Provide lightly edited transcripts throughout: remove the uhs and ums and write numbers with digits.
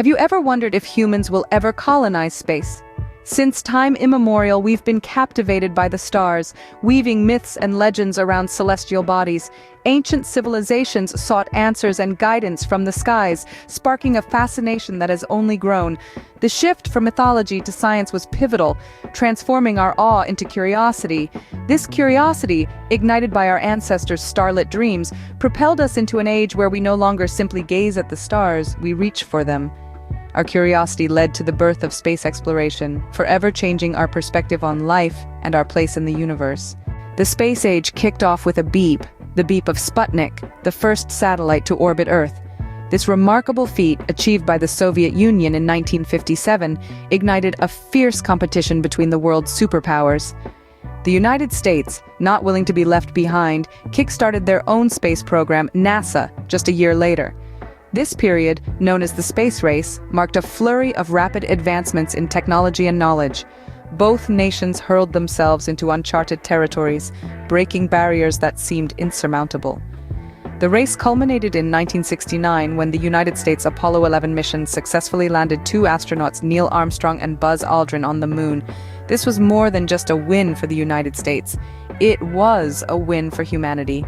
Have you ever wondered if humans will ever colonize space? Since time immemorial, we've been captivated by the stars, weaving myths and legends around celestial bodies. Ancient civilizations sought answers and guidance from the skies, sparking a fascination that has only grown. The shift from mythology to science was pivotal, transforming our awe into curiosity. This curiosity, ignited by our ancestors' starlit dreams, propelled us into an age where we no longer simply gaze at the stars, we reach for them. Our curiosity led to the birth of space exploration, forever changing our perspective on life and our place in the universe. The space age kicked off with a beep, the beep of Sputnik, the first satellite to orbit Earth. This remarkable feat, achieved by the Soviet Union in 1957, ignited a fierce competition between the world's superpowers. The United States, not willing to be left behind, kick-started their own space program, NASA, just a year later. This period, known as the space race, marked a flurry of rapid advancements in technology and knowledge. Both nations hurled themselves into uncharted territories, breaking barriers that seemed insurmountable. The race culminated in 1969 when the United States Apollo 11 mission successfully landed two astronauts, Neil Armstrong and Buzz Aldrin, on the moon. This was more than just a win for the United States. It was a win for humanity.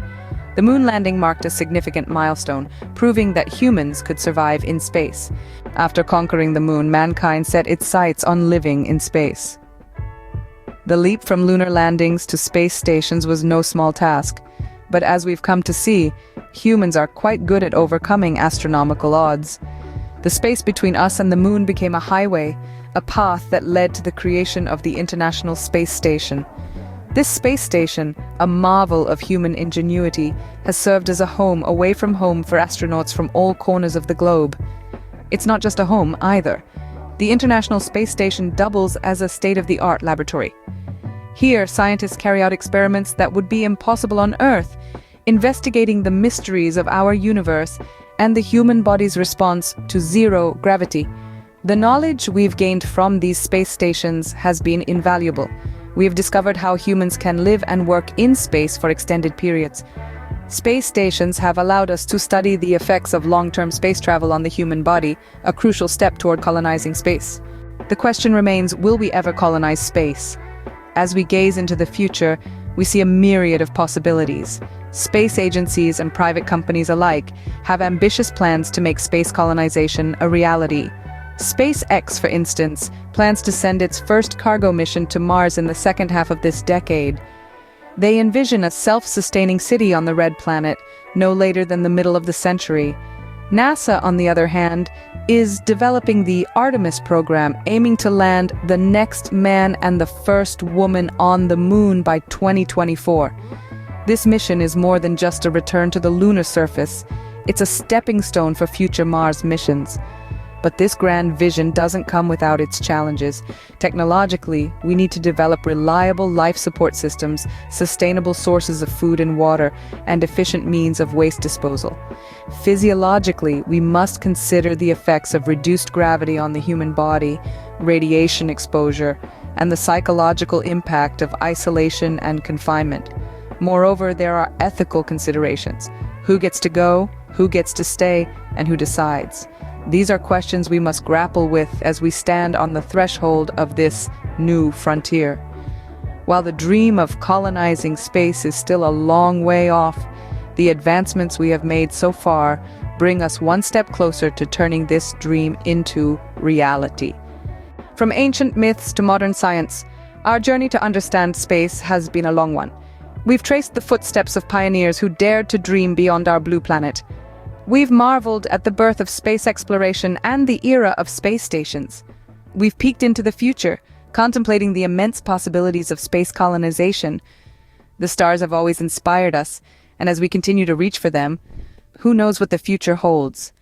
The moon landing marked a significant milestone, proving that humans could survive in space. After conquering the moon, mankind set its sights on living in space. The leap from lunar landings to space stations was no small task, but as we've come to see, humans are quite good at overcoming astronomical odds. The space between us and the moon became a highway, a path that led to the creation of the International Space Station. This space station, a marvel of human ingenuity, has served as a home away from home for astronauts from all corners of the globe. It's not just a home, either. The International Space Station doubles as a state-of-the-art laboratory. Here, scientists carry out experiments that would be impossible on Earth, investigating the mysteries of our universe and the human body's response to zero gravity. The knowledge we've gained from these space stations has been invaluable. We have discovered how humans can live and work in space for extended periods. Space stations have allowed us to study the effects of long-term space travel on the human body, a crucial step toward colonizing space. The question remains, will we ever colonize space? As we gaze into the future, we see a myriad of possibilities. Space agencies and private companies alike have ambitious plans to make space colonization a reality. SpaceX, for instance, plans to send its first cargo mission to Mars in the second half of this decade. They envision a self-sustaining city on the red planet no later than the middle of the century. NASA, on the other hand, is developing the Artemis program, aiming to land the next man and the first woman on the moon by 2024. This mission is more than just a return to the lunar surface. It's a stepping stone for future Mars missions. But this grand vision doesn't come without its challenges. Technologically, we need to develop reliable life support systems, sustainable sources of food and water, and efficient means of waste disposal. Physiologically, we must consider the effects of reduced gravity on the human body, radiation exposure, and the psychological impact of isolation and confinement. Moreover, there are ethical considerations. Who gets to go, who gets to stay, and who decides? These are questions we must grapple with as we stand on the threshold of this new frontier. While the dream of colonizing space is still a long way off, the advancements we have made so far bring us one step closer to turning this dream into reality. From ancient myths to modern science, our journey to understand space has been a long one. We've traced the footsteps of pioneers who dared to dream beyond our blue planet. We've marveled at the birth of space exploration and the era of space stations. We've peeked into the future, contemplating the immense possibilities of space colonization. The stars have always inspired us, and as we continue to reach for them, who knows what the future holds?